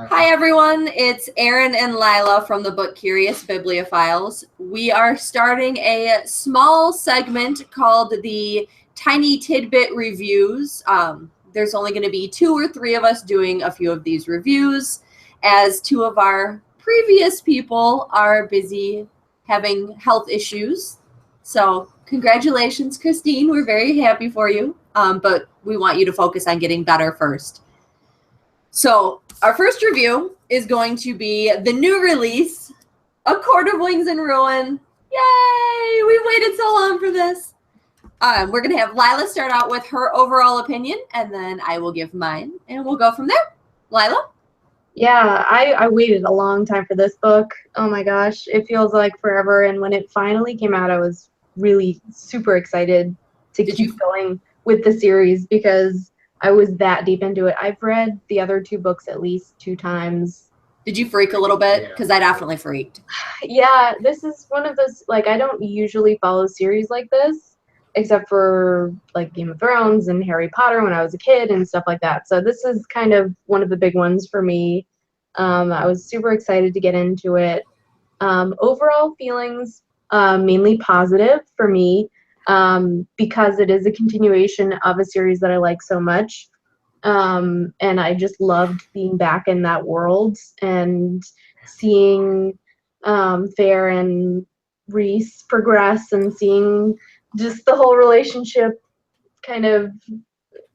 Hi everyone, it's Erin and Lila from the book Curious Bibliophiles. We are starting a small segment called the Tiny Tidbit Reviews. There's only going to be 2 or 3 of us doing a few of these reviews, as 2 of our previous people are busy having health issues. So congratulations, Christine. We're very happy for you, but we want you to focus on getting better first. So our first review is going to be the new release, A Court of Wings and Ruin. Yay! We waited so long for this. We're going to have Lila start out with her overall opinion, and then I will give mine, and we'll go from there. Lila? Yeah, I waited a long time for this book. Oh my gosh, it feels like forever. And when it finally came out, I was really super excited to keep going with the series because I was that deep into it. I've read the other 2 books at least 2 times. Did you freak a little bit? Because I definitely freaked. Yeah, this is one of those, like, I don't usually follow series like this, except for, like, Game of Thrones and Harry Potter when I was a kid and stuff like that. So this is kind of one of the big ones for me. I was super excited to get into it. Overall feelings, mainly positive for me. Because it is a continuation of a series that I like so much. And I just loved being back in that world and seeing Fair and Reese progress and seeing just the whole relationship kind of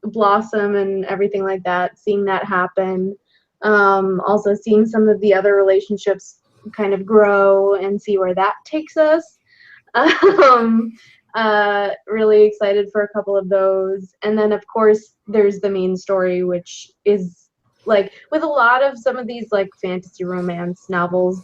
blossom and everything like that, seeing that happen. Also seeing some of the other relationships kind of grow and see where that takes us. Really excited for a couple of those. And then of course there's the main story, which is like with a lot of some of these like fantasy romance novels,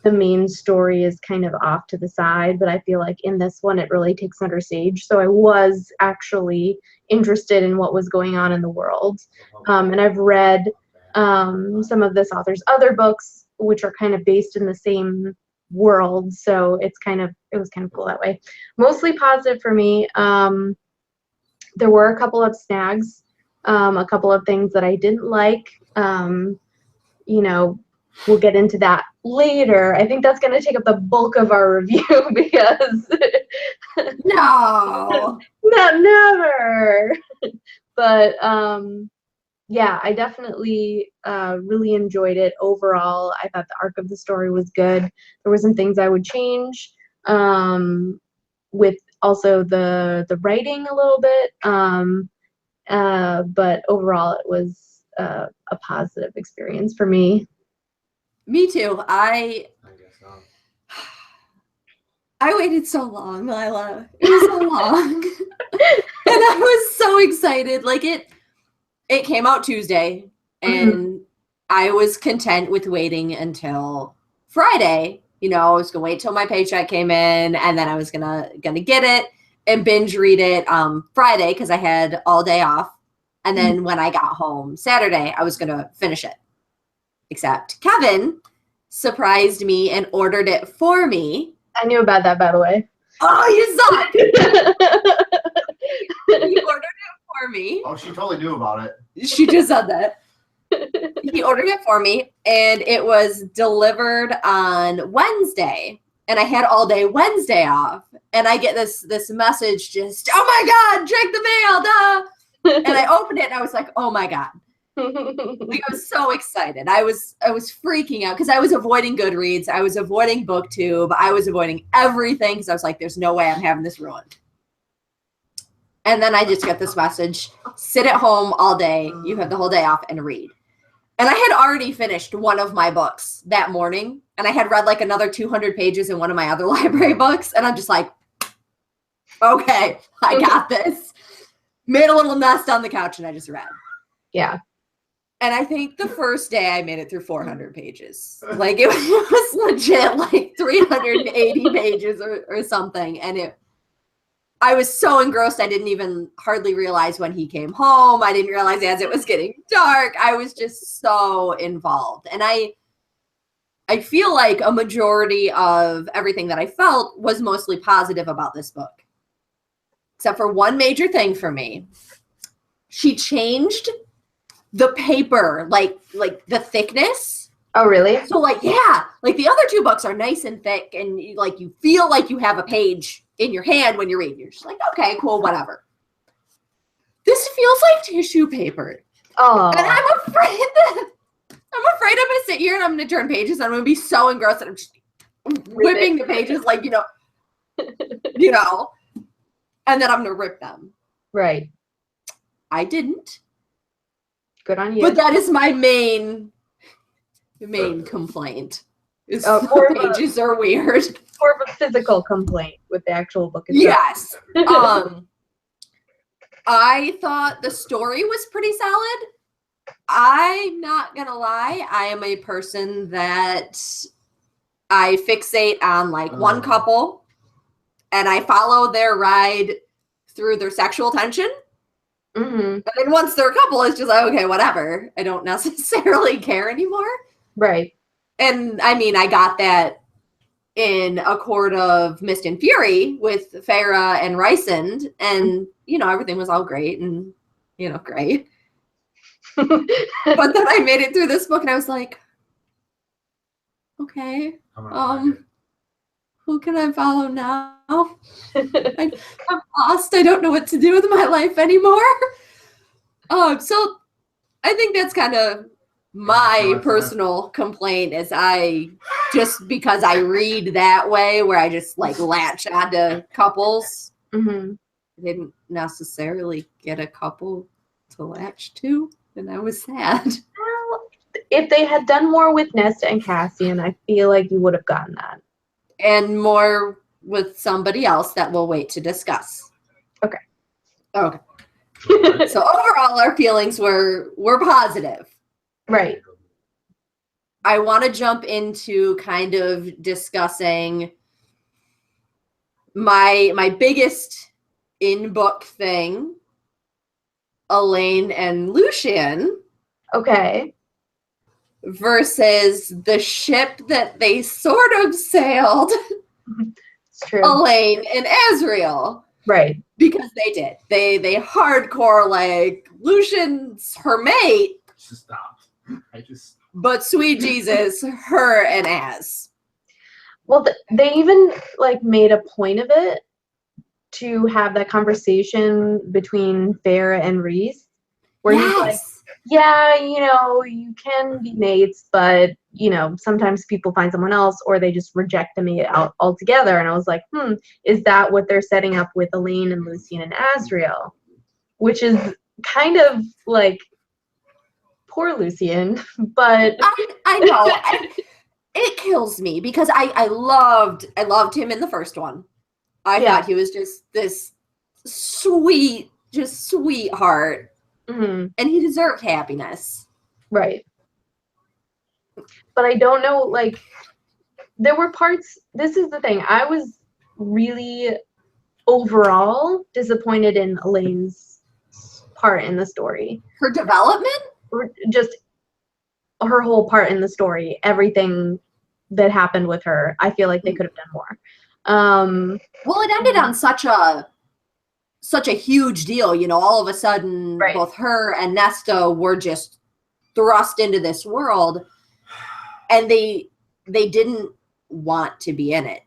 the main story is kind of off to the side, but I feel like in this one it really takes center stage. So I was actually interested in what was going on in the world. And I've read some of this author's other books, which are kind of based in the same world, so it was kind of cool that way. Mostly positive for me. There were a couple of snags, a couple of things that I didn't like. We'll get into that later. I think that's going to take up the bulk of our review because No, never. But yeah, I definitely really enjoyed it overall. I thought the arc of the story was good. There were some things I would change, with also the writing a little bit. But overall, it was a positive experience for me. Me too. I waited so long, Lila. It was so long. And I was so excited. Like it came out Tuesday, and I was content with waiting until Friday. I was gonna wait till my paycheck came in, and then I was gonna get it and binge read it Friday because I had all day off. And then when I got home Saturday, I was gonna finish it. Except Kevin surprised me and ordered it for me. I knew about that, by the way. Oh, you suck! He ordered it for me. Oh, she totally knew about it. She just said that. He ordered it for me, and it was delivered on Wednesday. And I had all day Wednesday off. And I get this message just, oh my God, check the mail, duh! And I opened it, and I was like, oh my God. Like, I was so excited. I was freaking out because I was avoiding Goodreads. I was avoiding BookTube. I was avoiding everything because I was like, there's no way I'm having this ruined. And then I just get this message, sit at home all day. You have the whole day off and read. And I had already finished one of my books that morning. And I had read like another 200 pages in one of my other library books. And I'm just like, okay, I got this. Made a little nest on the couch and I just read. Yeah. And I think the first day I made it through 400 pages. Like it was legit like 380 pages or something. And I was so engrossed I didn't even hardly realize when he came home. I didn't realize as it was getting dark. I was just so involved. And I feel like a majority of everything that I felt was mostly positive about this book. Except for one major thing for me. She changed the paper, like the thickness. Oh, really? So like, yeah, like the other two books are nice and thick, and you feel like you have a page in your hand when you're reading. You're just like, okay, cool, whatever. This feels like tissue paper. Oh. And I'm afraid I'm gonna sit here and I'm gonna turn pages and I'm gonna be so engrossed and I'm just whipping the pages like, you know, and then I'm gonna rip them. Right. I didn't. Good on you. But that is my main complaint. Is the pages are weird. More of a physical complaint with the actual book itself. Yes. I thought the story was pretty solid. I'm not gonna lie. I am a person that I fixate on like one couple and I follow their ride through their sexual tension. Mm-hmm. And then once they're a couple, it's just like, okay, whatever. I don't necessarily care anymore. Right. And I mean, I got that in A Court of Mist and Fury with Farah and Rysand, and everything was all great and great. But then I made it through this book and I was like, okay, who can I follow now? I'm lost. I don't know what to do with my life anymore. So I think that's kind of my personal complaint is because I read that way where I just like latch onto couples. Mm-hmm. I didn't necessarily get a couple to latch to, and I was sad. Well, if they had done more with Nesta and Cassian, I feel like you would have gotten that. And more with somebody else that we'll wait to discuss. Okay. So overall, our feelings were positive. Right. I want to jump into kind of discussing my biggest in-book thing, Elaine and Lucien. Okay. Versus the ship that they sort of sailed. It's true. Elaine and Azriel. Right. Because they did. They hardcore, like, Lucien's her mate. Stopped. But sweet Jesus, her and Az. Well, they even, like, made a point of it to have that conversation between Farah and Rhys. Where he's like, yeah, you can be mates, but, sometimes people find someone else or they just reject the mate altogether. And I was like, is that what they're setting up with Elaine and Lucien and Azriel? Which is kind of like poor Lucien, but I know. It kills me because I loved him in the first one. I thought he was just this sweetheart. Mm-hmm. And he deserved happiness. Right. But I don't know, like, there were parts, this is the thing, I was really overall disappointed in Elaine's part in the story. Her development? Or just her whole part in the story, everything that happened with her, I feel like they could have done more. Well, it ended on such a huge deal, all of a sudden, right. Both her and Nesta were just thrust into this world, and they didn't want to be in it.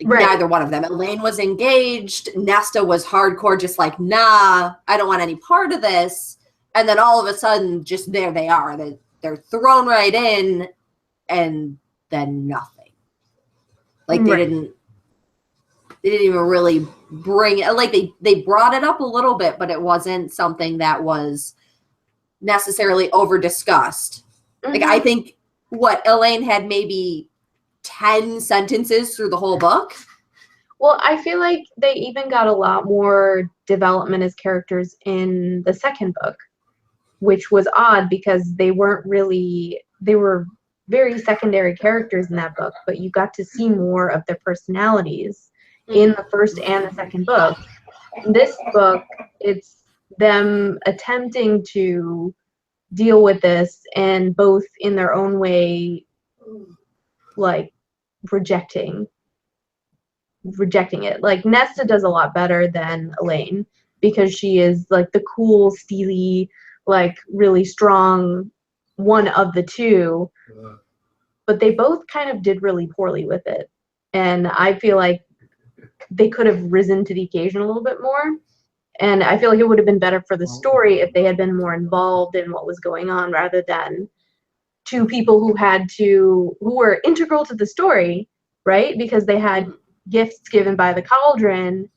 Like, right. Neither one of them. Elaine was engaged. Nesta was hardcore, just like, nah, I don't want any part of this. And then all of a sudden, just there they are. They're thrown right in, and then nothing. Like, they didn't even really bring it. Like, they brought it up a little bit, but it wasn't something that was necessarily over discussed. Mm-hmm. Like, I think Elaine had maybe 10 sentences through the whole book. Well, I feel like they even got a lot more development as characters in the second book, which was odd because they were very secondary characters in that book, but you got to see more of their personalities in the first and the second book. In this book, it's them attempting to deal with this and both in their own way, like, rejecting it. Like, Nesta does a lot better than Elaine because she is, like, the cool, steely, like really strong one of the two, but they both kind of did really poorly with it. And I feel like they could have risen to the occasion a little bit more. And I feel like it would have been better for the story if they had been more involved in what was going on rather than two people who were integral to the story, right? Because they had gifts given by the cauldron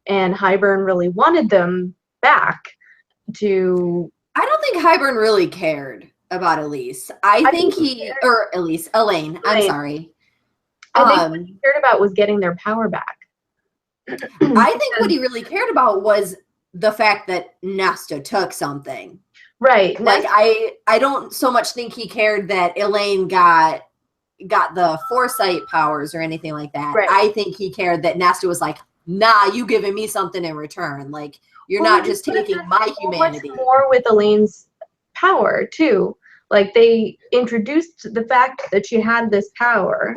and Hybern really wanted them back to... I don't think Hybern really cared about Elise. I think Elaine. I'm sorry. I think what he cared about was getting their power back. I think what he really cared about was the fact that Nesta took something. Right. Like I don't so much think he cared that Elaine got the foresight powers or anything like that. Right. I think he cared that Nesta was like, nah, you giving me something in return. Like you're not just taking my humanity. Much more with Elaine's power too. Like they introduced the fact that she had this power,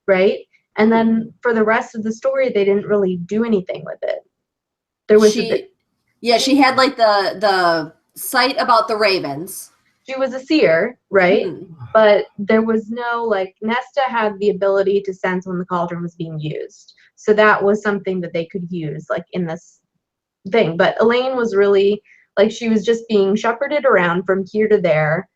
right? And then for the rest of the story, they didn't really do anything with it. There was she had like the sight about the ravens. She was a seer, right? But there was no, like, Nesta had the ability to sense when the cauldron was being used. So that was something that they could use, like, in this thing. But Elaine was really, like, she was just being shepherded around from here to there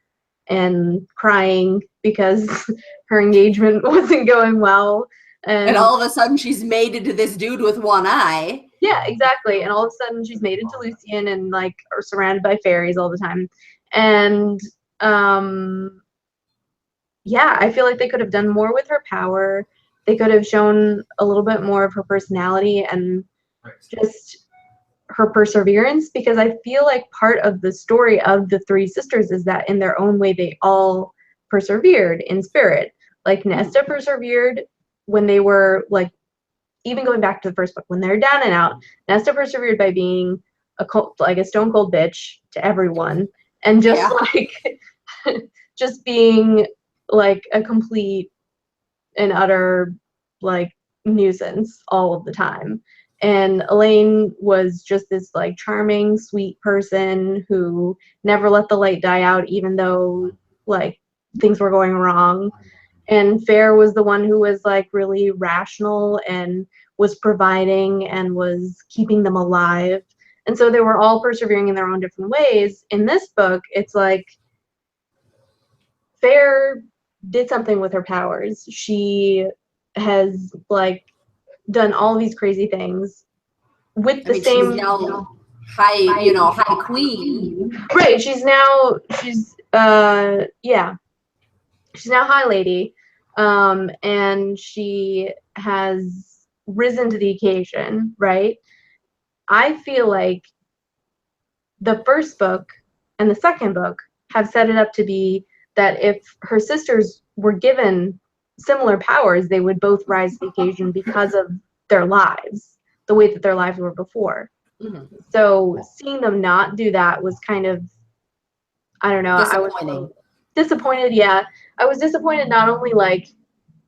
and crying because her engagement wasn't going well. And all of a sudden she's mated to this dude with one eye. Yeah, exactly. And all of a sudden she's mated to Lucian and, like, are surrounded by fairies all the time. And yeah, I feel like they could have done more with her power. They could have shown a little bit more of her personality and just her perseverance, because I feel like part of the story of the three sisters is that in their own way they all persevered in spirit. Like Nesta persevered when they were, like, even going back to the first book, when they're down and out, Nesta persevered by being a stone cold bitch to everyone. And just just being like a complete and utter like nuisance all of the time. And Elaine was just this like charming, sweet person who never let the light die out, even though like things were going wrong. And Fair was the one who was like really rational and was providing and was keeping them alive. And so they were all persevering in their own different ways. In this book, it's like Fair did something with her powers. She has like done all these crazy things with the same. She's now high queen. Right. She's now high lady, and she has risen to the occasion. Right. I feel like the first book and the second book have set it up to be that if her sisters were given similar powers, they would both rise to the occasion because of their lives, the way that their lives were before. Mm-hmm. So seeing them not do that was kind of, I don't know. I was disappointed. Yeah. I was disappointed not only like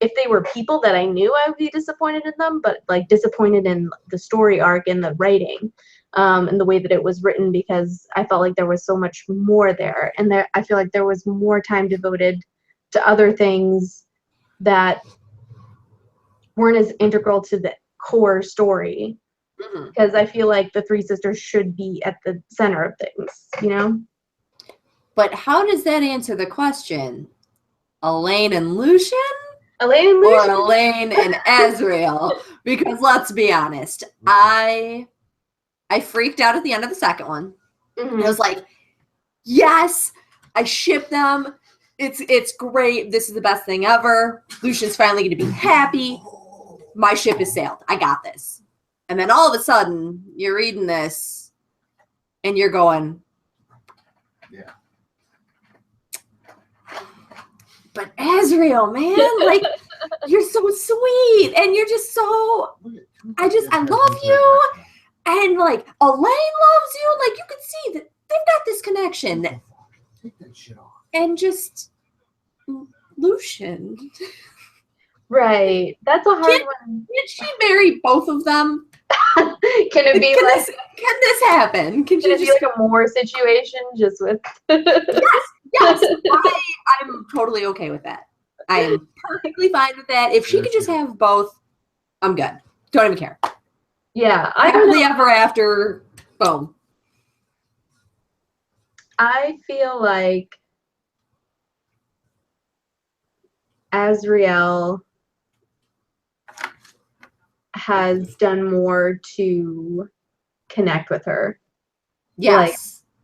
if they were people that I knew, I would be disappointed in them, but like disappointed in the story arc and the writing, and the way that it was written, because I felt like there was so much more there. And I feel like there was more time devoted to other things that weren't as integral to the core story. Because I feel like the three sisters should be at the center of things, you know? But how does that answer the question? Elaine and Lucian? Elaine and Lucian? Or Elaine and Azrael? Because let's be honest, I freaked out at the end of the second one. Mm-hmm. I was like, yes, I ship them. It's great. This is the best thing ever. Lucian's finally going to be happy. My ship has sailed. I got this. And then all of a sudden, you're reading this, and you're going, yeah. But Azrael, man, like, you're so sweet, and you're just so, I love you, and, like, Elaine loves you, like, you can see that they've got this connection, Take that shit off. And just, Lucian. Right, that's a hard one. Did she marry both of them? Can it be like? Can this happen? Can it be like a more situation just with? Yes. I'm totally okay with that. I am perfectly fine with that. If she could just have both, I'm good. Don't even care. Yeah, I Happily ever after. Boom. I feel like Azriel has done more to connect with her. Yes. Like,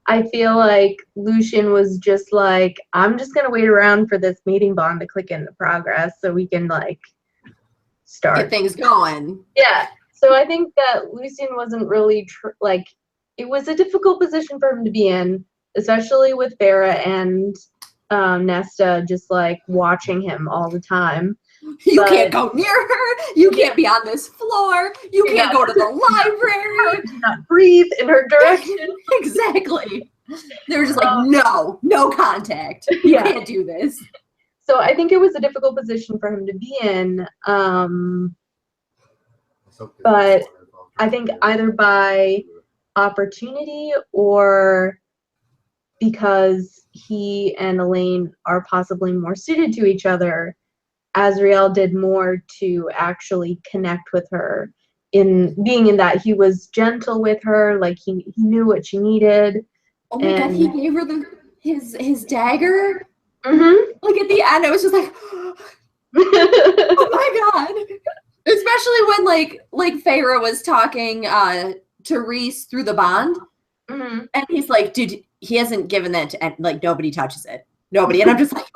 I feel like Lucian was just like, I'm just gonna wait around for this meeting bond to click into progress so we can like start. Get things going. Yeah. So I think that Lucian wasn't really like, it was a difficult position for him to be in, especially with Farah and Nesta just like watching him all the time. You can't go near her. You can't be on this floor. You can't go to the library. Do not breathe in her direction. Exactly. They were just like, no contact. You can't do this. So I think it was a difficult position for him to be in. But I think either by opportunity or because he and Elaine are possibly more suited to each other, Azriel did more to actually connect with her, in being in that he was gentle with her, like he knew what she needed. Oh my god, he gave her his dagger. Mm-hmm. Like at the end, I was just like, oh my god. Especially when like Feyre was talking to Rhys through the bond, and he's like, dude, he hasn't given that to, like, nobody touches it, nobody, and I'm just like,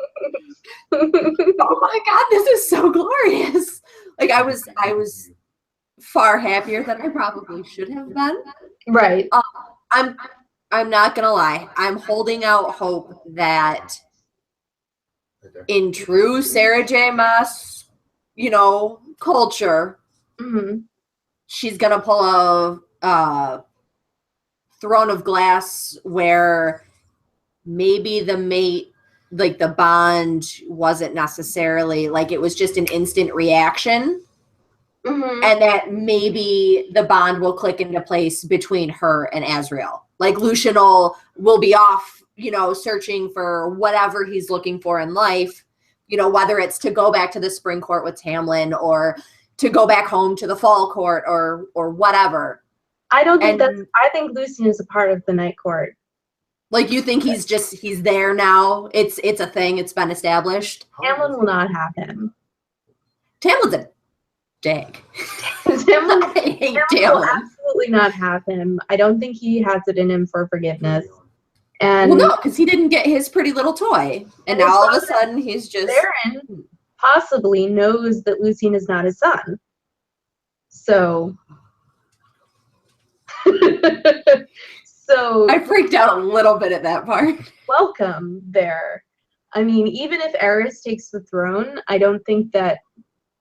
oh my god, this is so glorious. Like I was far happier than I probably should have been. Right. I'm not gonna lie. I'm holding out hope that in true Sarah J. Maas, culture, she's gonna pull a Throne of Glass where maybe the mate, like the bond, wasn't necessarily like, it was just an instant reaction. And that maybe the bond will click into place between her and Azriel. Like Lucian will be off, searching for whatever he's looking for in life, whether it's to go back to the spring court with Tamlin or to go back home to the fall court or whatever. I don't think I think Lucian is a part of the night court. Like, you think he's there now? It's a thing. It's been established. Tamlin will not have him. Tamlin's a dick. Tamlin will Tamlin. absolutely not have him. I don't think he has it in him for forgiveness. And well, no, because he didn't get his pretty little toy, and now all of a sudden he's just. Theron possibly knows that Lucian is not his son. So. So I freaked out a little bit at that part. Welcome there. I mean, even if Aerys takes the throne, I don't think that,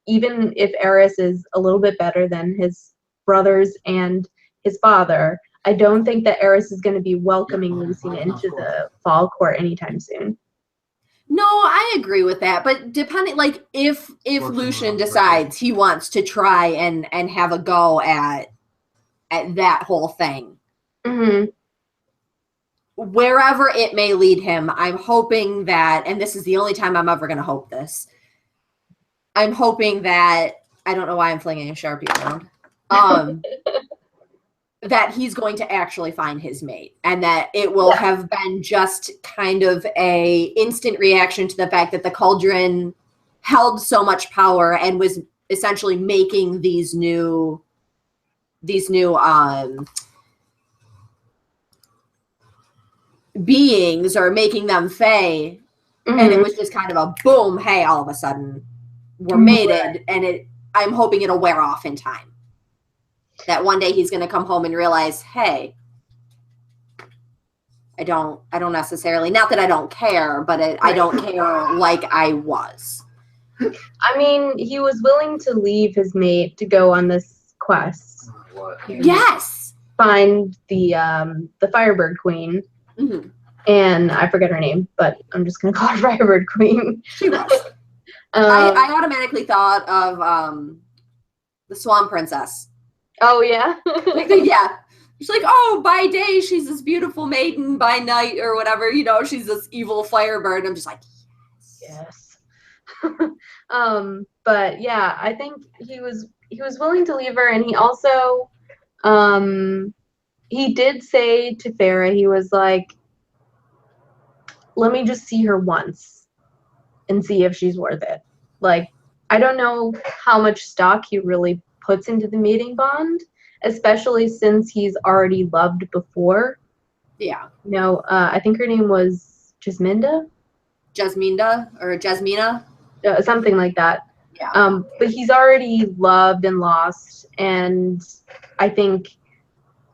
even if Aerys is a little bit better than his brothers and his father, I don't think that Aerys is going to be welcoming Lucian into the fall court anytime soon. No, I agree with that. But depending, like, if Lucian decides he wants to try and have a go at that whole thing, wherever it may lead him, I'm hoping that, and this is the only time I'm ever going to hope this, I'm hoping that, I don't know why I'm flinging a Sharpie around, that he's going to actually find his mate, and that it will have been just kind of a instant reaction to the fact that the cauldron held so much power and was essentially making these new beings, or making them fae, and it was just kind of a boom, hey, all of a sudden we're mated, and I'm hoping it'll wear off in time. That one day he's going to come home and realize, hey, I don't necessarily, not that I don't care, but I don't care like I was. I mean, he was willing to leave his mate to go on this quest. Yes. Find the Firebird Queen. And I forget her name, but I'm just going to call her Firebird Queen. She was. I automatically thought of the Swan Princess. Oh yeah. Like, yeah. She's like, oh, by day she's this beautiful maiden, by night or whatever, you know, she's this evil firebird. I'm just like, Yes. But yeah, I think he was willing to leave her, and he also he did say to Farah, he was like, let me just see her once and see if she's worth it. Like, I don't know how much stock he really puts into the mating bond, especially since he's already loved before. yeah. You know, I think her name was Jasminda, Jasminda or Jasmina. something like that. Yeah. But he's already loved and lost, and I think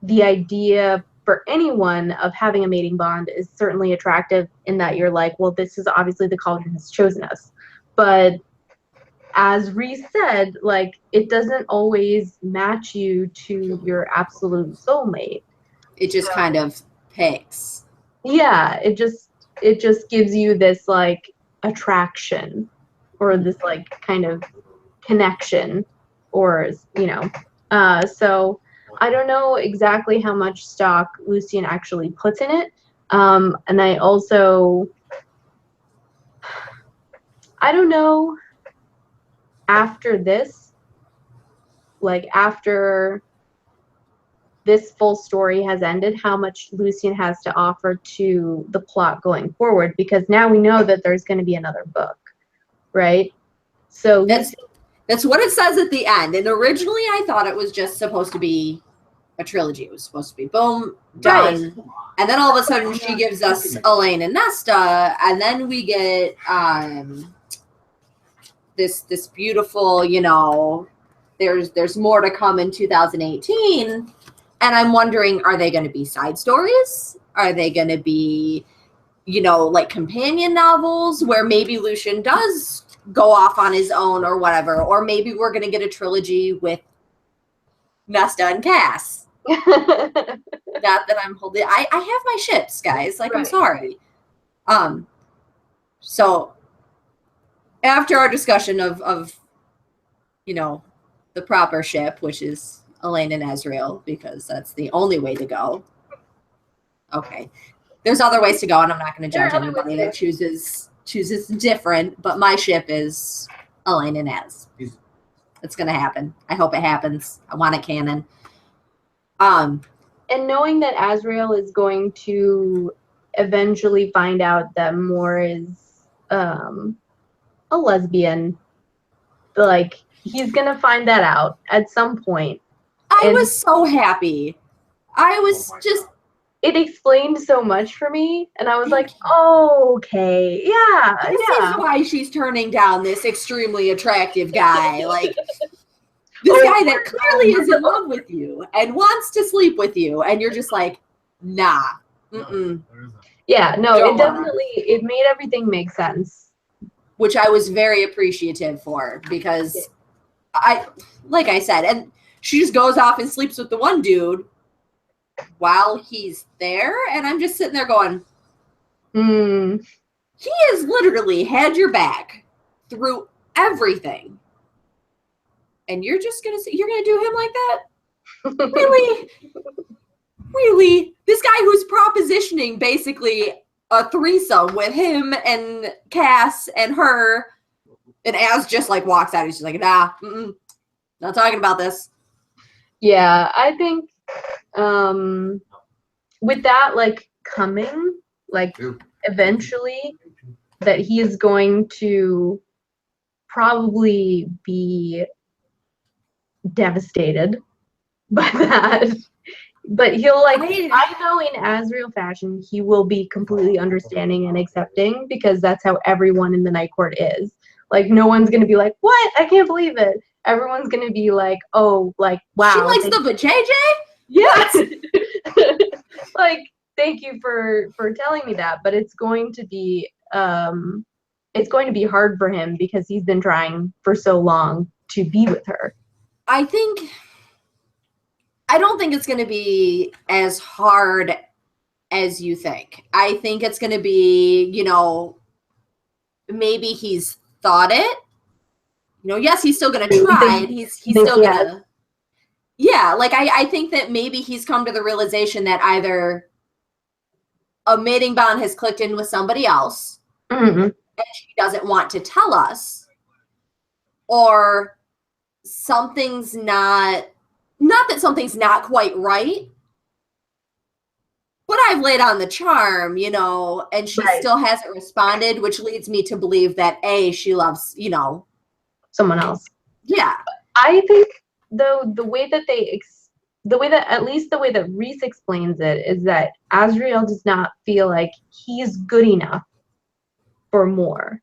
the idea for anyone of having a mating bond is certainly attractive in that you're like, well, this is obviously the cauldron has chosen us. But as Reese said, like, it doesn't always match you to your absolute soulmate. It just kind of picks. Yeah, it just gives you this like attraction or this like kind of connection, or you know. So I don't know exactly how much stock Lucian actually puts in it. And I also, I don't know, after this, like after this full story has ended, how much Lucian has to offer to the plot going forward, because now we know that there's going to be another book, right? So That's what it says at the end. And originally I thought it was just supposed to be a trilogy. It was supposed to be boom, done. Right. And then all of a sudden she gives us Elaine and Nesta, and then we get this beautiful, you know, there's more to come in 2018. And I'm wondering, are they going to be side stories? Are they going to be, you know, like companion novels where maybe Lucian does go off on his own or whatever? Or maybe we're going to get a trilogy with Nesta and Cass. Not that I'm holding. I have my ships, guys. Like, right. I'm sorry. So after our discussion of you know, the proper ship, which is Elaine and Azrael, because that's the only way to go. Okay. There's other ways to go, and I'm not going to judge anybody that chooses different, but my ship is Elaine and Az. It's going to happen. I hope it happens. I want it canon. And knowing that Azrael is going to eventually find out that Moore is a lesbian, like, he's going to find that out at some point. I was so happy. I was just... It explained so much for me, and I was like, oh, okay, yeah. This is why she's turning down this extremely attractive guy. Like, this guy that clearly is in love with you and wants to sleep with you, and you're just like, nah. Mm-mm. Yeah, no, it made everything make sense. Which I was very appreciative for, because like I said, and she just goes off and sleeps with the one dude while he's there, and I'm just sitting there going, he has literally had your back through everything, and you're just gonna do him like that? Really? This guy who's propositioning basically a threesome with him and Cass and her, and Az just like walks out. He's just like, nah, not talking about this. Yeah, I think with that, like, coming, like, eventually, that he is going to probably be devastated by that. But he'll, like, I know in Azrael fashion, he will be completely understanding and accepting, because that's how everyone in the Night Court is. Like, no one's going to be like, what? I can't believe it. Everyone's going to be like, oh, like, wow. She likes the vajayjay? Yes. Like, thank you for telling me that, but it's going to be hard for him, because he's been trying for so long to be with her. I don't think it's going to be as hard as you think. I think it's going to be, you know, maybe he's thought it. You know, yes, he's still going to try. He's still going to. Yeah, like I think that maybe he's come to the realization that either a mating bond has clicked in with somebody else and she doesn't want to tell us, or something's not that something's not quite right, but I've laid on the charm, and she still hasn't responded, which leads me to believe that she loves, someone else. Yeah. I think though the way that at least the way that Reese explains it is that Azriel does not feel like he's good enough for more,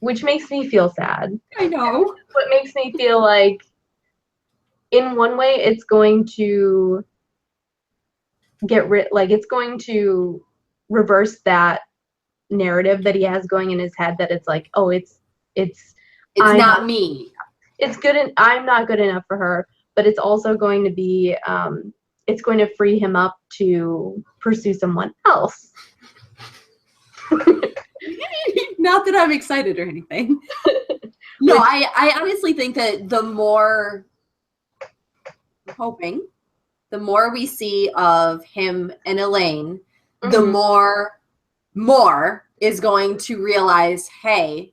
which makes me feel sad. I know. What makes me feel like in one way it's going to it's going to reverse that narrative that he has going in his head, that it's like, oh, it's not me. It's good and I'm not good enough for her, but it's also going to be it's going to free him up to pursue someone else. Not that I'm excited or anything. No, I honestly think that the more we see of him and Elaine, the more is going to realize, hey,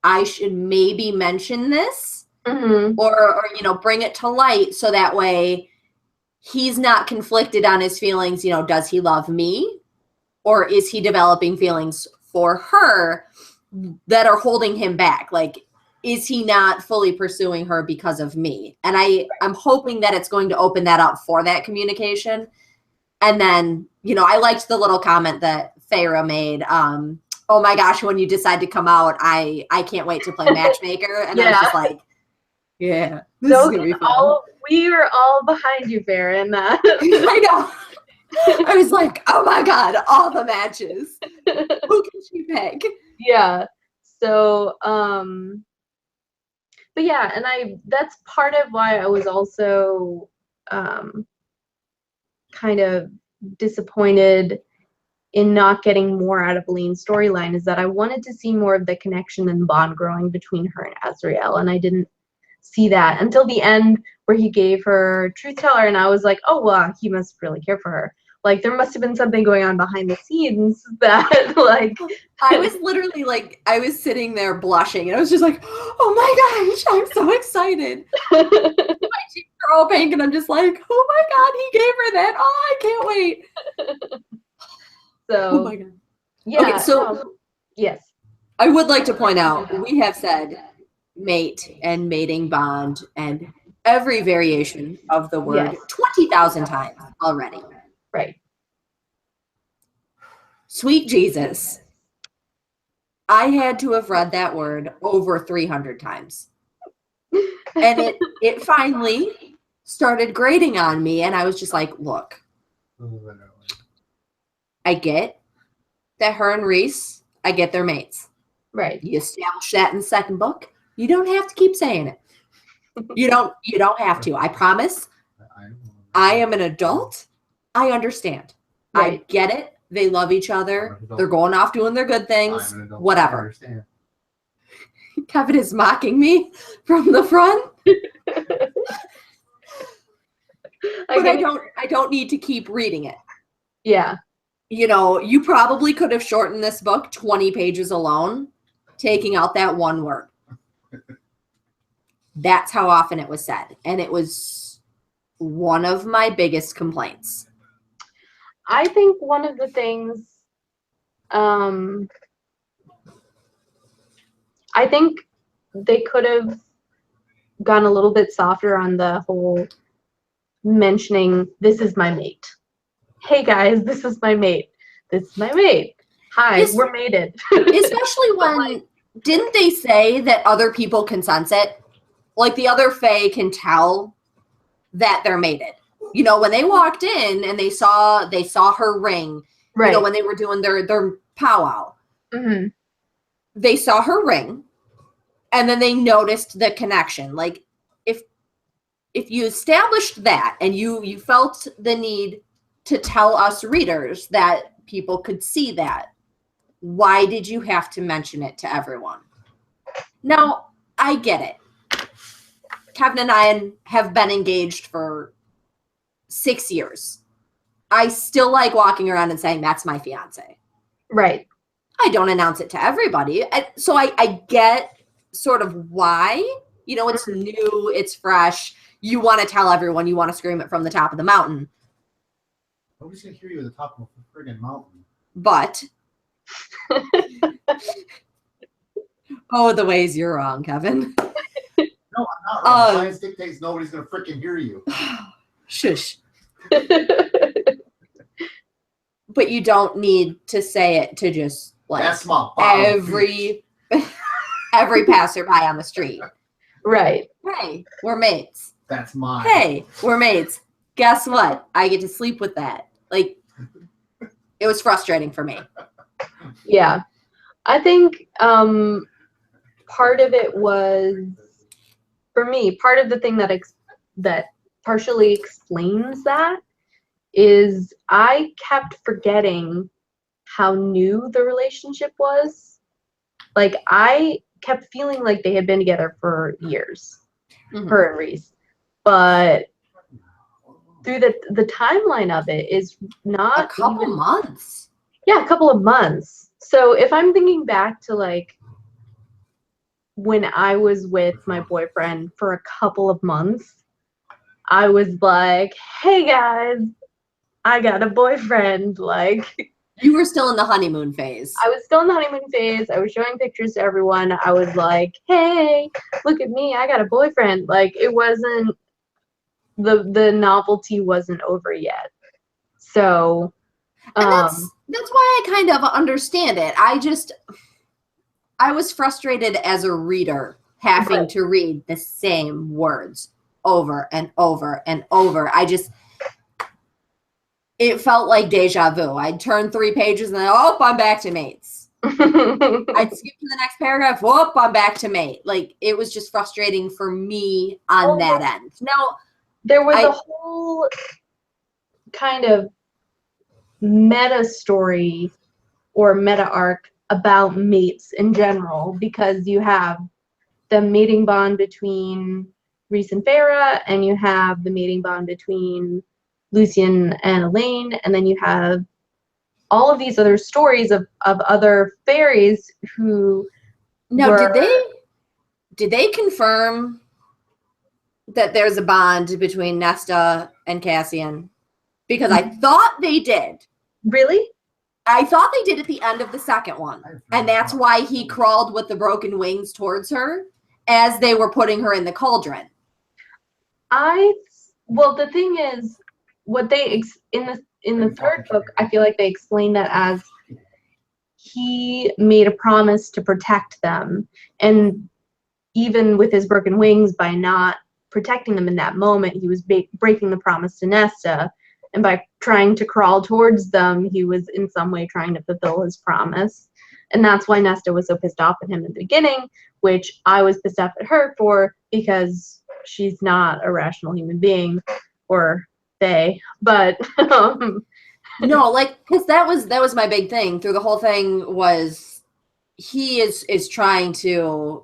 I should maybe mention this or bring it to light, so that way he's not conflicted on his feelings. Does he love me, or is he developing feelings for her that are holding him back? Like, is he not fully pursuing her because of me? And I'm hoping that it's going to open that up for that communication. And then, I liked the little comment that Feyre made. Oh my gosh, when you decide to come out, I can't wait to play matchmaker. And I was just like, yeah, this is gonna be fun. We are all behind you, Feyre, in that. I know. I was like, oh my God, all the matches. Who can she pick? Yeah. So, but yeah, and that's part of why I was also kind of disappointed in not getting more out of Elaine's storyline, is that I wanted to see more of the connection and bond growing between her and Azriel, and I didn't see that until the end, where he gave her truth teller, and I was like, oh wow, he must really care for her. Like, there must have been something going on behind the scenes that, like... I was literally, like, I was sitting there blushing, and I was just like, oh my gosh, I'm so excited. My cheeks are all pink, and I'm just like, oh my God, he gave her that. Oh, I can't wait. So, oh my God. Yeah. Okay, so, yes. I would like to point out, we have said mate and mating bond and every variation of the word 20,000 times already. Right. Sweet Jesus. I had to have read that word over 300 times. And it finally started grating on me, and I was just like, look, I get that her and Reese, I get they're mates. Right. You establish that in the second book. You don't have to keep saying it. You don't have to. I promise. I am an adult. I understand. Right. I get it. They love each other. They're going off doing their good things. Whatever. Kevin is mocking me from the front. But I don't need to keep reading it. Yeah. You probably could have shortened this book 20 pages alone, taking out that one word. That's how often it was said. And it was one of my biggest complaints. I think one of the things, I think they could have gone a little bit softer on the whole mentioning, this is my mate. Hey guys, this is my mate. This is my mate. Hi, we're mated. Especially when, didn't they say that other people can sense it? Like, the other Fae can tell that they're mated. When they walked in and they saw her ring, right. When they were doing their powwow, they saw her ring, and then they noticed the connection. Like, if you established that and you felt the need to tell us readers that people could see that, why did you have to mention it to everyone? Now, I get it. Kevin and I have been engaged for 6 years. I still like walking around and saying, that's my fiance. Right. I don't announce it to everybody. So I get sort of why. You know, it's new, it's fresh. You want to tell everyone, you want to scream it from the top of the mountain. Nobody's going to hear you at the top of a friggin' mountain. But, oh, the ways you're wrong, Kevin. No, I'm not wrong. Science dictates nobody's going to freaking hear you. Shush. But you don't need to say it to just like That's my every passerby on the street. Right. Hey, we're mates. That's mine. Hey, we're mates. Guess what? I get to sleep with that. Like, it was frustrating for me. Yeah. I think part of it was, for me, part of the thing that partially explains that is I kept forgetting how new the relationship was. Like, I kept feeling like they had been together for years, her and Reese. But through the timeline of it is not a couple months. Yeah, a couple of months. So if I'm thinking back to like when I was with my boyfriend for a couple of months, I was like, hey guys, I got a boyfriend. Like, you were still in the honeymoon phase. I was still in the honeymoon phase. I was showing pictures to everyone. I was like, hey, look at me, I got a boyfriend. Like, it wasn't, the novelty wasn't over yet. So and that's why I kind of understand it. I was frustrated as a reader having to read the same words over and over and over. It felt like deja vu. I'd turn 3 pages and then, oh, I'm back to mates. I'd skip to the next paragraph. Whoop, I'm back to mate. Like, it was just frustrating for me on that end. Now, there was a whole kind of meta story or meta arc about mates in general, because you have the mating bond between Reese and Farah, and you have the mating bond between Lucian and Elaine, and then you have all of these other stories of other fairies who did they confirm that there's a bond between Nesta and Cassian? Because I thought they did. Really? I thought they did at the end of the second one. And that's why he crawled with the broken wings towards her as they were putting her in the cauldron. Well, the thing is, what they in the third book, I feel like they explain that as he made a promise to protect them, and even with his broken wings, by not protecting them in that moment, he was breaking the promise to Nesta, and by trying to crawl towards them, he was in some way trying to fulfill his promise. And that's why Nesta was so pissed off at him in the beginning, which I was pissed off at her for, because she's not a rational human being, or they, but no, like, because that was my big thing through the whole thing, was he is trying to,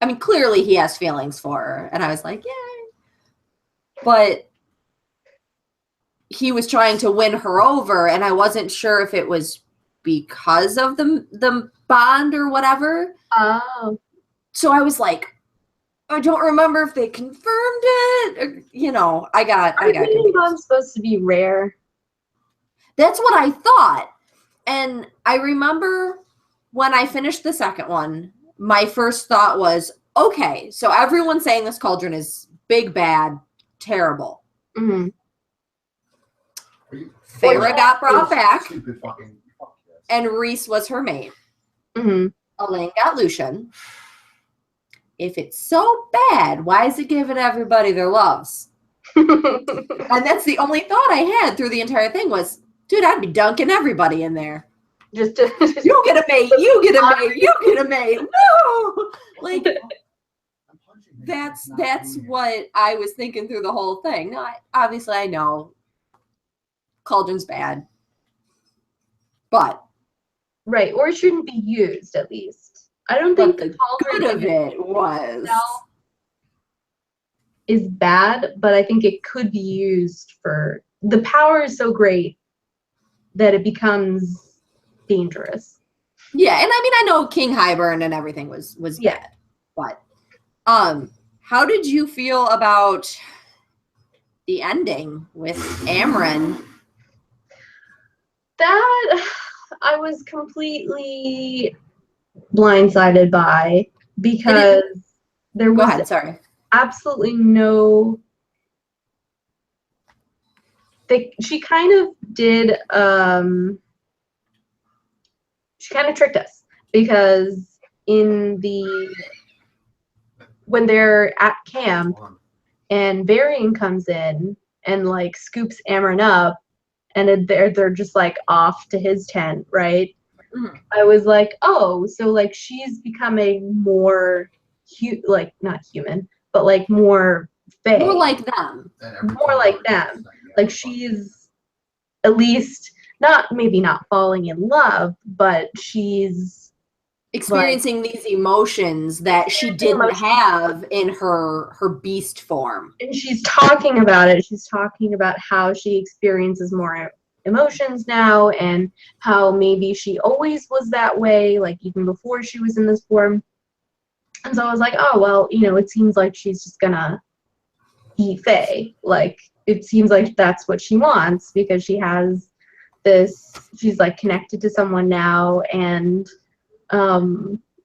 I mean, clearly he has feelings for her, and I was like, yay, but he was trying to win her over, and I wasn't sure if it was because of the bond or whatever. Oh. So I was like, I don't remember if they confirmed it. Or, you know, I got confused. Bond's supposed to be rare. That's what I thought. And I remember when I finished the second one, my first thought was, okay, so everyone's saying this cauldron is big, bad, terrible. Mm-hmm. Farah got brought back, and Reese was her mate. Mm-hmm. Elaine got Lucian. If it's so bad, why is it giving everybody their loves? And that's the only thought I had through the entire thing was, dude, I'd be dunking everybody in there. You get a mate, you get a mate, you get a mate. No! Like, that's what I was thinking through the whole thing. No, obviously I know cauldron's bad, but right, or it shouldn't be used, at least. I don't think the good of it was is bad, but I think it could be used for, the power is so great that it becomes dangerous. Yeah, and I mean, I know King Hybern and everything was bad, but how did you feel about the ending with Amren? That I was completely blindsided by, because there was Go ahead, sorry. absolutely no. She kind of did. She kind of tricked us, because when they're at camp and Varian comes in and like scoops Amren up, and they're just like off to his tent, right? Mm-hmm. I was like, oh, so like she's becoming more like not human, but like more fae. More like them. More like them. Like she's at least maybe not falling in love, but she's experiencing these emotions that she didn't have in her beast form. And she's talking about it. She's talking about how she experiences more emotions now, and how maybe she always was that way, like even before she was in this form. And so I was like, oh, well, it seems like she's just gonna eat fae. Like, it seems like that's what she wants, because she has she's like connected to someone now, and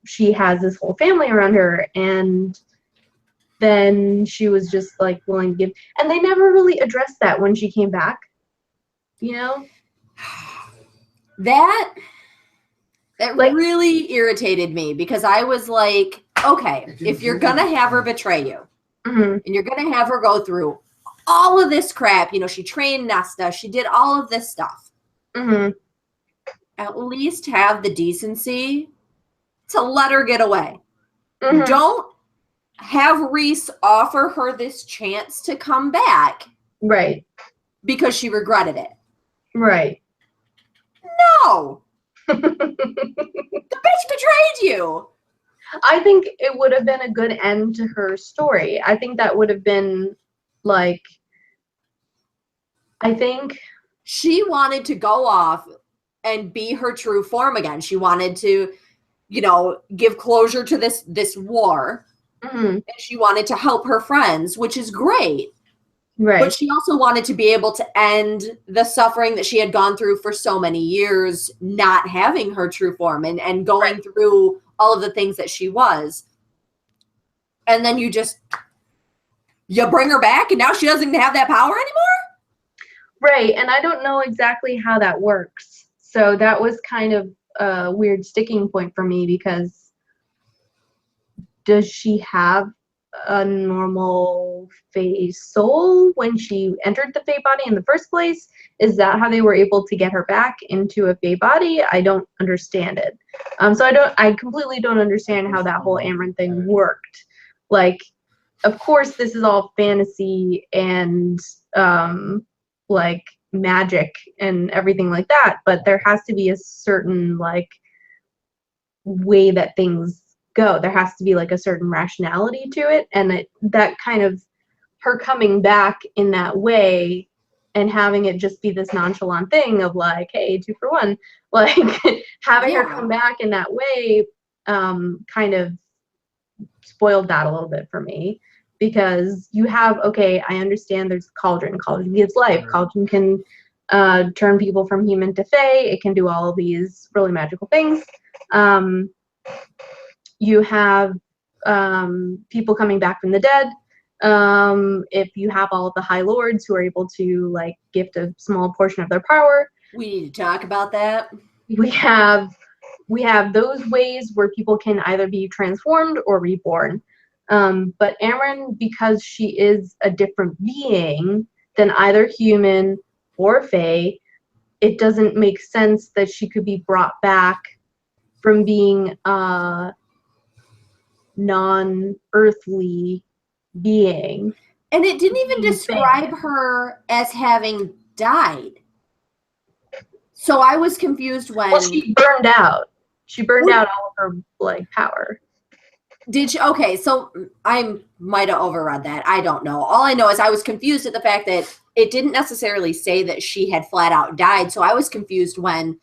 she has this whole family around her, and then she was just like willing to give, and they never really addressed that when she came back. That like, really irritated me, because I was like, okay, if you're gonna have her betray you, mm-hmm. and you're gonna have her go through all of this crap, she trained Nesta, she did all of this stuff. Mm-hmm. At least have the decency to let her get away. Mm-hmm. Don't have Reese offer her this chance to come back. Right. Because she regretted it. Right. No. The bitch betrayed you. I think it would have been a good end to her story. I think that would have been like, I think she wanted to go off and be her true form again. She wanted to, give closure to this war. Mm-hmm. And she wanted to help her friends, which is great. Right. But she also wanted to be able to end the suffering that she had gone through for so many years, not having her true form and going right. through all of the things that she was. And then you bring her back, and now she doesn't have that power anymore? Right. And I don't know exactly how that works. So that was kind of a weird sticking point for me, because does she have a normal fae soul when she entered the fae body in the first place? Is that how they were able to get her back into a fae body? I don't understand it. So I completely don't understand how that whole Amren thing worked. Like, of course, this is all fantasy and like magic and everything like that, but there has to be a certain like way that things go. There has to be like a certain rationality to it, and that kind of her coming back in that way and having it just be this nonchalant thing of like, hey, 2 for 1, like having her come back in that way kind of spoiled that a little bit for me, because you have, okay, I understand there's cauldron gives life, cauldron can turn people from human to fae, it can do all of these really magical things. You have people coming back from the dead. If you have all of the High Lords who are able to like gift a small portion of their power. We need to talk about that. We have those ways where people can either be transformed or reborn. But Amren, because she is a different being than either human or fae, it doesn't make sense that she could be brought back from being a non-earthly being. And it didn't even describe her as having died. So I was confused when... Well, she burned out. She burned out all of her like power. Did you? Okay, so I might have overread that. I don't know. All I know is I was confused at the fact that it didn't necessarily say that she had flat out died. So I was confused when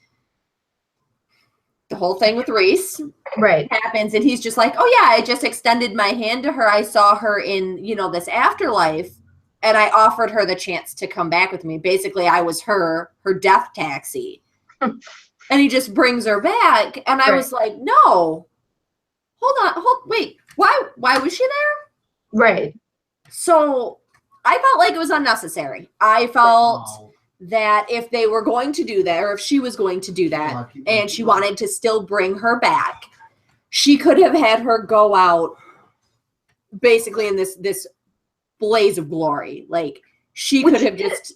the whole thing with Reese happens and he's just like, oh yeah, I just extended my hand to her. I saw her in, this afterlife and I offered her the chance to come back with me. Basically, I was her death taxi. And he just brings her back and I was like, no. Wait, why was she there? Right. So I felt like it was unnecessary. I felt that if they were going to do that, or if she was going to do that, and she wanted to still bring her back, she could have had her go out basically in this blaze of glory. Like, she could have just...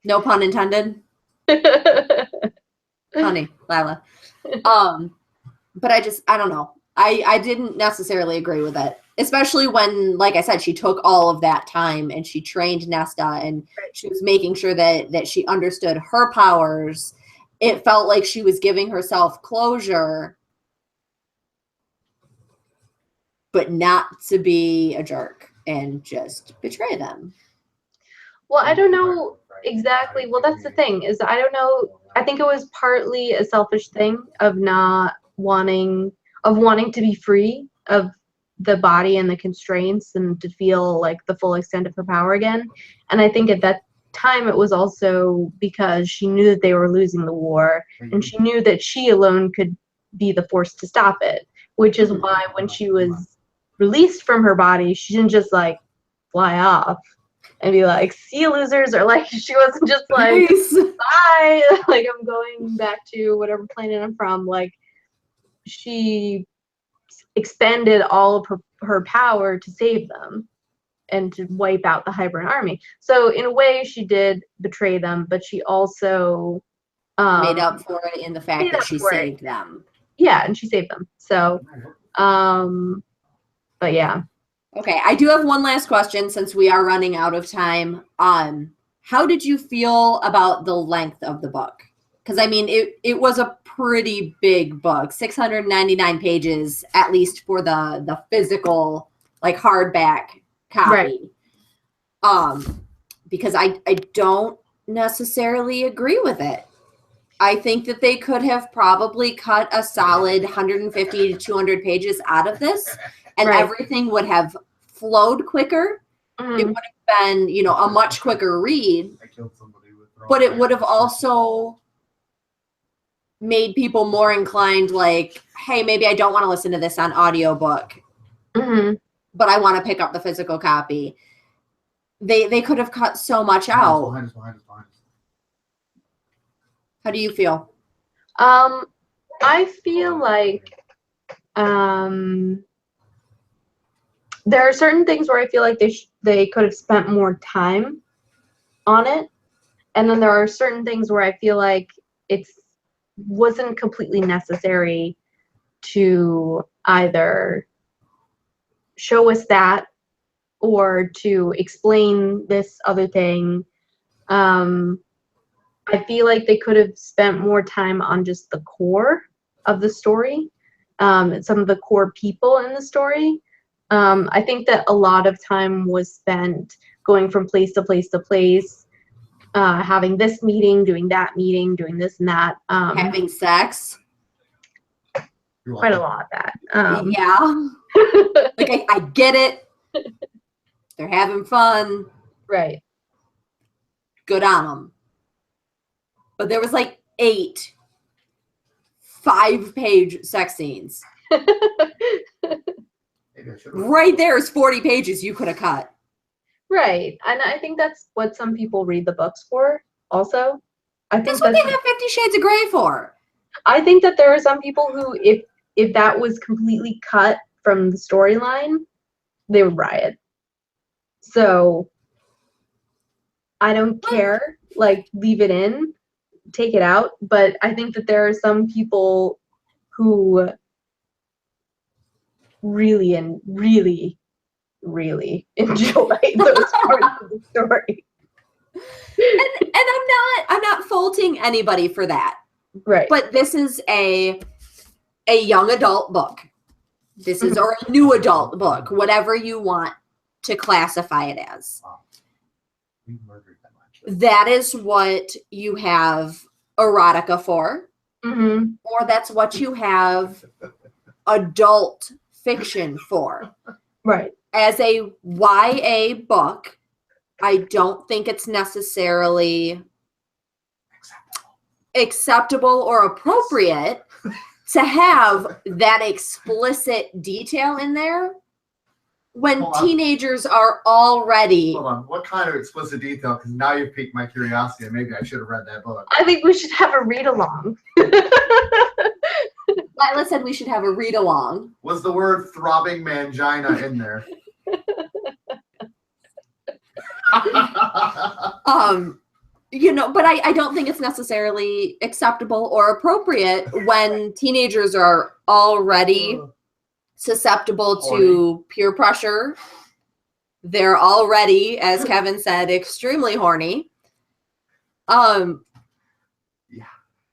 No pun intended. Honey, Lila. But I don't know. I didn't necessarily agree with it, especially when, like I said, she took all of that time and she trained Nesta and she was making sure that she understood her powers. It felt like she was giving herself closure, but not to be a jerk and just betray them. Well, I don't know exactly. Well, that's the thing, is I don't know. I think it was partly a selfish thing of wanting to be free of the body and the constraints and to feel like the full extent of her power again. And I think at that time it was also because she knew that they were losing the war and she knew that she alone could be the force to stop it, which is why when she was released from her body, she didn't just like fly off and be like, see you losers, or like she wasn't just like, bye, like I'm going back to whatever planet I'm from. Like, she expended all of her power to save them and to wipe out the Hybrid army. So in a way she did betray them, but she also made up for it in the fact that she saved them. Yeah, and she saved them. So but yeah. Okay, I do have one last question since we are running out of time. How did you feel about the length of the book? Because, I mean, it was a pretty big book, 699 pages, at least for the physical, like, hardback copy. Right. Because I don't necessarily agree with it. I think that they could have probably cut a solid 150 to 200 pages out of this, and everything would have flowed quicker. It would have been, a much quicker read. But it would have also made people more inclined, like, hey, maybe I don't want to listen to this on audiobook, but I want to pick up the physical copy. They could have cut so much out. How do you feel? I feel like there are certain things where I feel like they could have spent more time on it, and then there are certain things where I feel like it wasn't completely necessary to either show us that or to explain this other thing. I feel like they could have spent more time on just the core of the story, some of the core people in the story. I think that a lot of time was spent going from place to place to place, having this meeting, doing that meeting, doing this and that. Having sex. Quite a lot of that. Yeah. Like, I get it. They're having fun. Right. Good on them. But there was like 8 5-page sex scenes. Right there is 40 pages you could have cut. Right. And I think that's what some people read the books for also. That's what they have 50 Shades of Grey for. I think that there are some people who, if that was completely cut from the storyline, they would riot. So I don't care. Like, leave it in, take it out. But I think that there are some people who really enjoy those parts of the story. And I'm not faulting anybody for that. Right. But this is a a young adult book. This is or a new adult book, whatever you want to classify it as. Wow. We murdered them, That is what you have erotica for, or that's what you have adult fiction for. Right. As a YA book, I don't think it's necessarily acceptable or appropriate to have that explicit detail in there when teenagers are already. Hold on. What kind of explicit detail? Because now you've piqued my curiosity, and maybe I should have read that book. I think we should have a read along. Lila said we should have a read along. Was the word throbbing mangina in there? But I don't think it's necessarily acceptable or appropriate when teenagers are already susceptible to peer pressure. They're already, as Kevin said, extremely horny.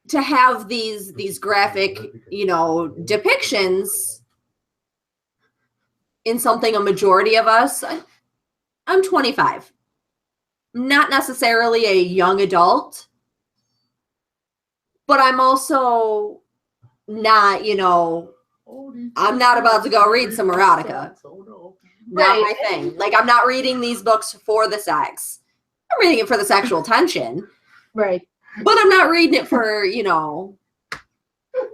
To have these graphic, depictions in something a majority of us. I'm 25. Not necessarily a young adult, but I'm also not, I'm not about to go read some erotica. Not my thing. Like, I'm not reading these books for the sex. I'm reading it for the sexual tension. Right. But I'm not reading it for,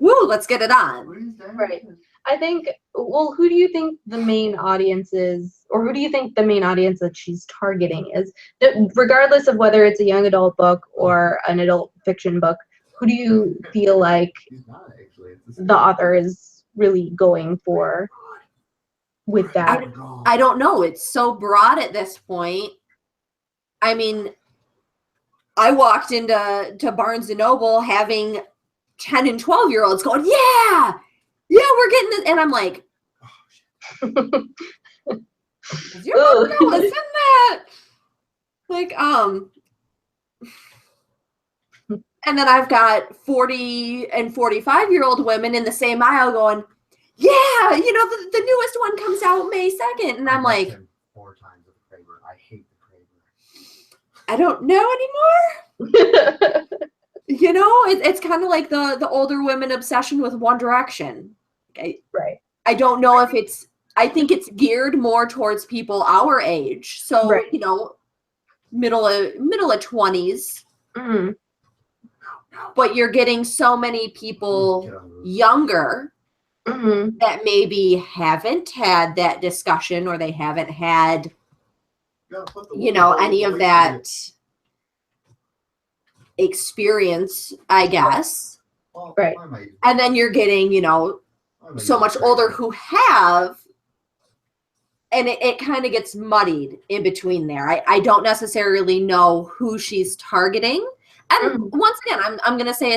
woo, let's get it on. Right. I think, well, who do you think the main audience is, or who do you think the main audience that she's targeting is? Regardless of whether it's a young adult book or an adult fiction book, who do you feel like the author is really going for with that? I don't know. It's so broad at this point. I mean, I walked into Barnes & Noble having 10 and 12-year-olds going, yeah, we're getting it. And I'm like, is your mom know what's in that? Like, and then I've got 40 and 45-year-old women in the same aisle going, yeah, the newest one comes out May 2nd. And I'm like, 4 times with the Kraber. I hate the Kraber. I don't know anymore. It's kind of like the older women obsession with One Direction. Right. I don't know if I think it's geared more towards people our age. So, right. Middle of 20s. Mm-hmm. But you're getting so many people younger that maybe haven't had that discussion, or they haven't had, any of that experience, I guess. Right. And then you're getting, so much older who have, and it kind of gets muddied in between there. I don't necessarily know who she's targeting. And once again, I'm going to say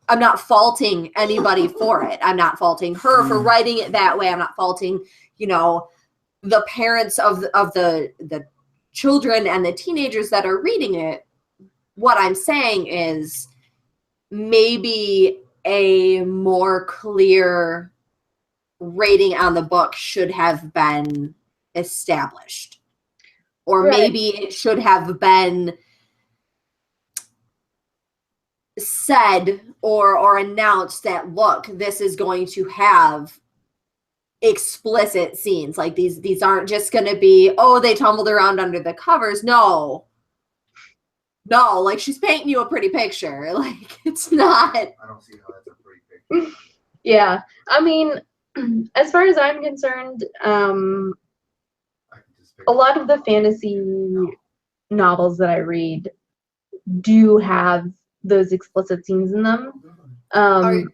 I'm not faulting anybody for it. I'm not faulting her for writing it that way. I'm not faulting, the parents of the children and the teenagers that are reading it. What I'm saying is maybe a more clear rating on the book should have been established. Or maybe it should have been said or announced that, look, this is going to have explicit scenes. Like these aren't just going to be, they tumbled around under the covers. No, like she's painting you a pretty picture. Like it's not. I don't see how that's a pretty picture. Yeah. I mean, as far as I'm concerned, a lot of the fantasy novels that I read do have those explicit scenes in them. Are you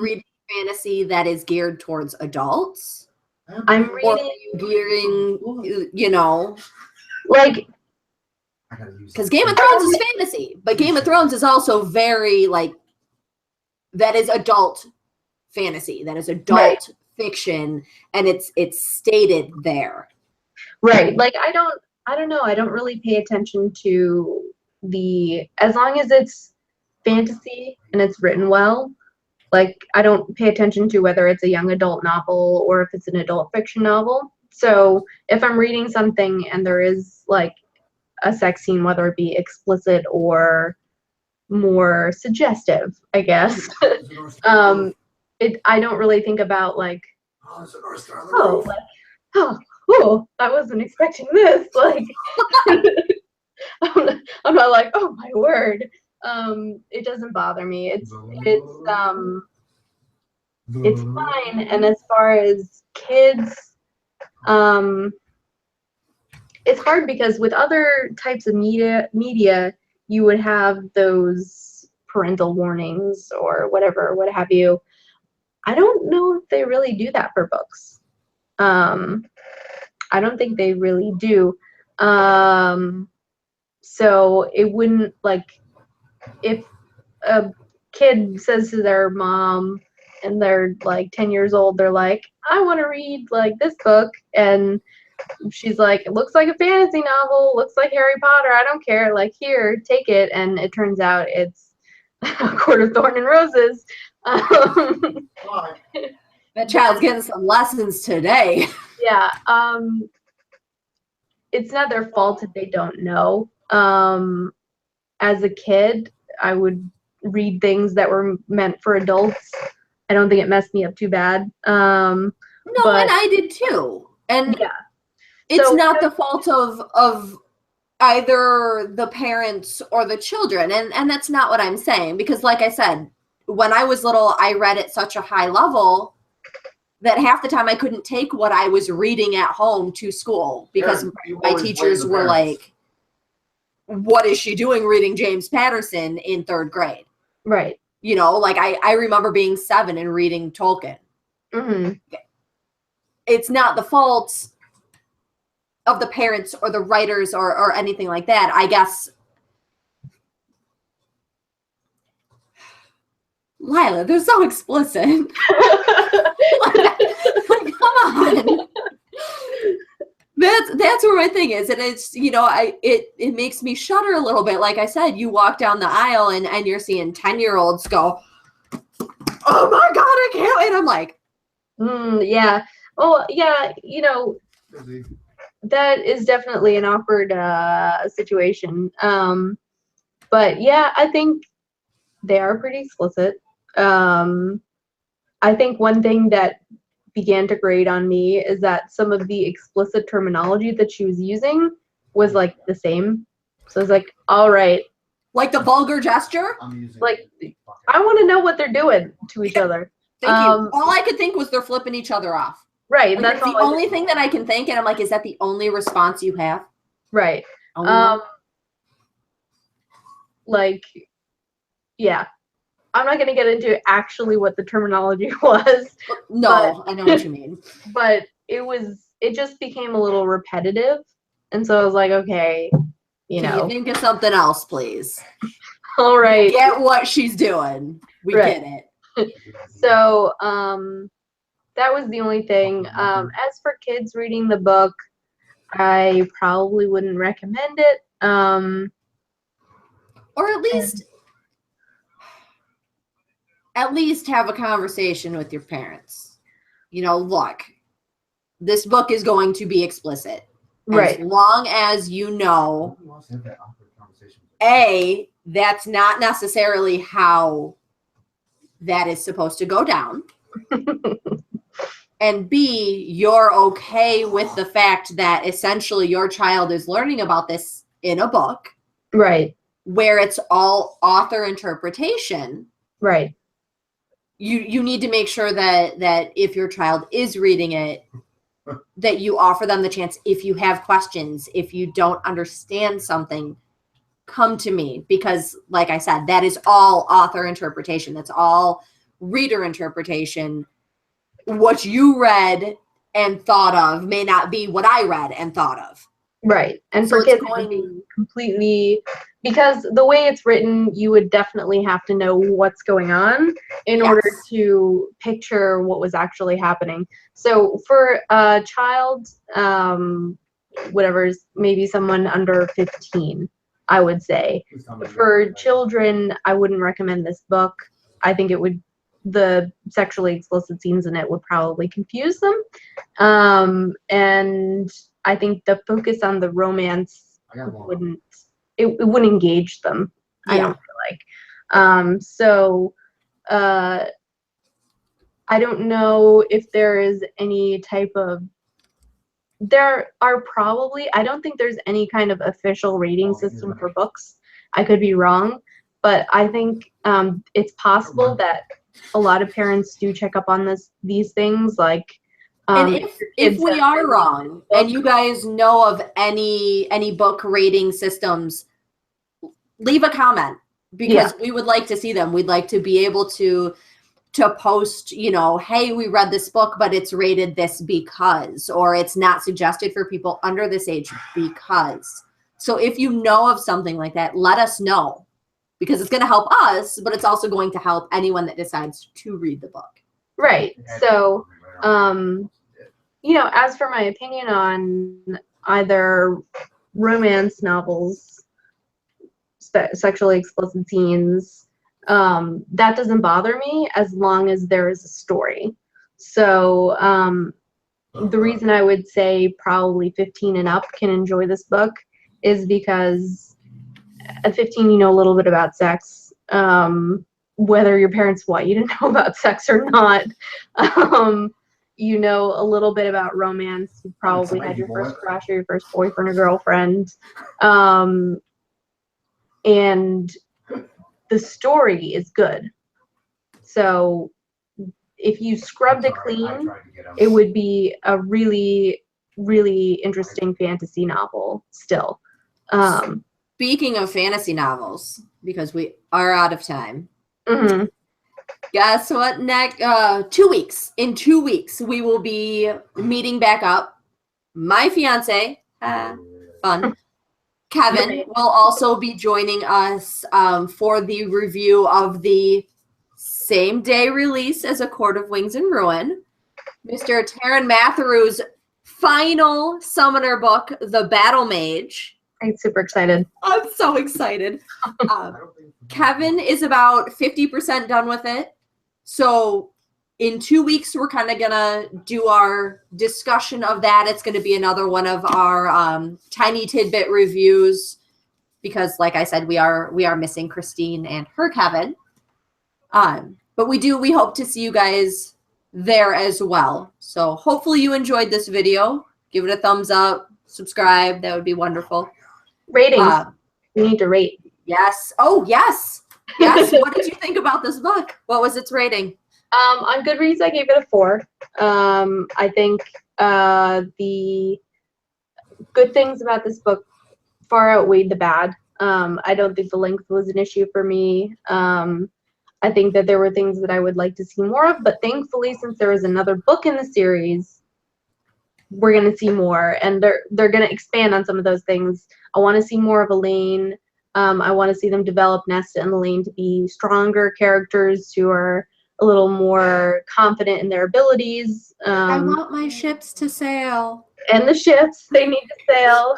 reading fantasy that is geared towards adults? I'm reading. Or are you gearing, like, because Game of Thrones is fantasy, but Game of Thrones is also very that is adult fantasy, that is adult fiction, and it's stated there. Right. Like I don't know. I don't really pay attention to as long as it's fantasy and it's written well, Like, I don't pay attention to whether it's a young adult novel or if it's an adult fiction novel. So if I'm reading something and there is like a sex scene, whether it be explicit or more suggestive, I guess, I don't really think about like, oh, like, oh, I wasn't expecting this. Like, I'm not like, oh my word. It doesn't bother me. It's fine. And as far as kids, it's hard because with other types of media, you would have those parental warnings or whatever, what have you. I don't know if they really do that for books. I don't think they really do. So it wouldn't, like, if a kid says to their mom and they're like 10 years old, they're like, I want to read like this book, and she's like, it looks like a fantasy novel, looks like Harry Potter, I don't care, like, here, take it, and it turns out it's A Court of Thorn and Roses. That child's getting some lessons today. Yeah. It's not their fault if they don't know. As a kid, I would read things that were meant for adults. I don't think it messed me up too bad. No, and I did too. And yeah, it's not the fault of either the parents or the children. And that's not what I'm saying. Because like I said, when I was little, I read at such a high level that half the time I couldn't take what I was reading at home to school because my teachers were like, what is she doing reading James Patterson in 3rd grade? Right. You know, like I remember being 7 and reading Tolkien. Mm-hmm. It's not the fault of the parents or the writers or anything like that. I guess, Lila, they're so explicit. like, come on. That's where my thing is. And it's, you know, it makes me shudder a little bit. Like I said, you walk down the aisle and you're seeing 10-year-olds go, oh my God, I can't wait. I'm like, yeah. Oh, yeah, you know, that is definitely an awkward situation. But yeah, I think they are pretty explicit. I think one thing that began to grate on me is that some of the explicit terminology that she was using was like the same. So it's like, all right. Like the vulgar gesture? Like, I want to know what they're doing to each other. Thank you. All I could think was they're flipping each other off. Right. Like, that's the only thing that I can think. And I'm like, is that the only response you have? Right. Like, yeah. I'm not going to get into actually what the terminology was. No, I know what you mean. But it just became a little repetitive. And so I was like, okay, you know. Can you think of something else, please? All right. We get what she's doing. We get it. So, that was the only thing. As for kids reading the book, I probably wouldn't recommend it. Or at least have a conversation with your parents. You know, look, this book is going to be explicit. Right. As long as you know, A, that's not necessarily how that is supposed to go down. And B, you're okay with the fact that essentially your child is learning about this in a book. Right. Where it's all author interpretation. Right. You need to make sure that if your child is reading it, that you offer them the chance, if you have questions, if you don't understand something, come to me. Because like I said, that is all author interpretation. That's all reader interpretation. What you read and thought of may not be what I read and thought of. Right. And so for kids, it would be completely, because the way it's written, you would definitely have to know what's going on in order to picture what was actually happening. So for a child, whatever's maybe someone under 15, I would say. For children, I wouldn't recommend this book. I think it would the sexually explicit scenes in it would probably confuse them. And I think the focus on the romance wouldn't engage them. Yeah. I don't feel like. So I don't know if there is any type of, there are probably, I don't think there's any kind of official rating system for books. I could be wrong, but I think it's possible that a lot of parents do check up on these things. Like, and if we are wrong, and you guys know of any book rating systems, leave a comment, because we would like to see them. We'd like to be able to post, you know, hey, we read this book, but it's rated this because, or it's not suggested for people under this age because. So if you know of something like that, let us know, because it's going to help us, but it's also going to help anyone that decides to read the book. Right. So, you know, as for my opinion on either romance novels, sexually explicit scenes, that doesn't bother me as long as there is a story. So the reason I would say probably 15 and up can enjoy this book is because at 15 you know a little bit about sex, whether your parents want you to know about sex or not. You know a little bit about romance. You probably had your first crush or your first boyfriend or girlfriend. And the story is good. So if you scrubbed it clean, it would be a really, really interesting fantasy novel still. Speaking of fantasy novels, because we are out of time, Mm-hmm. guess what? Next 2 weeks. In 2 weeks, we will be meeting back up. My fiance, fun, Kevin, will also be joining us for the review of the same day release as A Court of Wings and Ruin, Mr. Taryn Matheru's final Summoner book, The Battle Mage. I'm super excited. I'm so excited. Kevin is about 50% done with it. So in 2 weeks, we're kind of going to do our discussion of that. It's going to be another one of our tiny tidbit reviews because, like I said, we are missing Christine and her Kevin. But we hope to see you guys there as well. So hopefully you enjoyed this video. Give it a thumbs up, subscribe. That would be wonderful. Ratings. We need to rate. Yes. Oh, yes. Yes. What did you think about this book? What was its rating? On Goodreads, I gave it a 4. I think the good things about this book far outweighed the bad. I don't think the length was an issue for me. I think that there were things that I would like to see more of, but thankfully, since there is another book in the series, we're going to see more, and they're going to expand on some of those things. I want to see more of Elaine. I want to see them develop Nesta and Elaine to be stronger characters who are a little more confident in their abilities. I want my ships to sail. And the ships, they need to sail.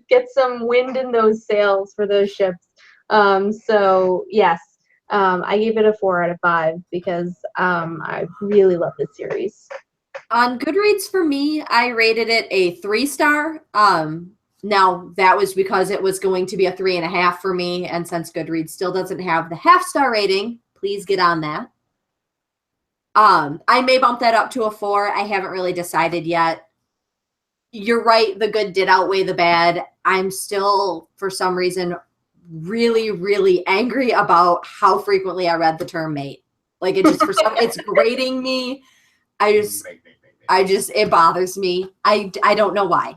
Get some wind in those sails for those ships. So, yes, I gave it a 4 out of 5 because I really love this series. On Goodreads, for me, I rated it a 3-star. Now, that was because it was going to be a 3.5 for me, and since Goodreads still doesn't have the half-star rating, please get on that. I may bump that up to a 4. I haven't really decided yet. You're right, the good did outweigh the bad. I'm still, for some reason, really, really angry about how frequently I read the term mate. Like, it just, for some, it's grating me. It bothers me. I don't know why.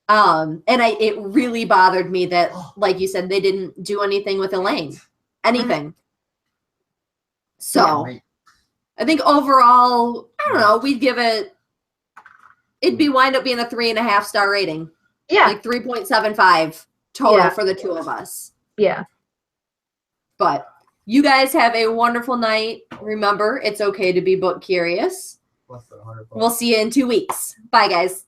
And it really bothered me that, like you said, they didn't do anything with Elaine. Anything. So, I think overall, I don't know, we'd give it, wind up being a 3.5-star rating. Yeah. Like 3.75 total for the two of us. Yeah. But you guys have a wonderful night. Remember, it's okay to be book curious. We'll see you in 2 weeks. Bye, guys.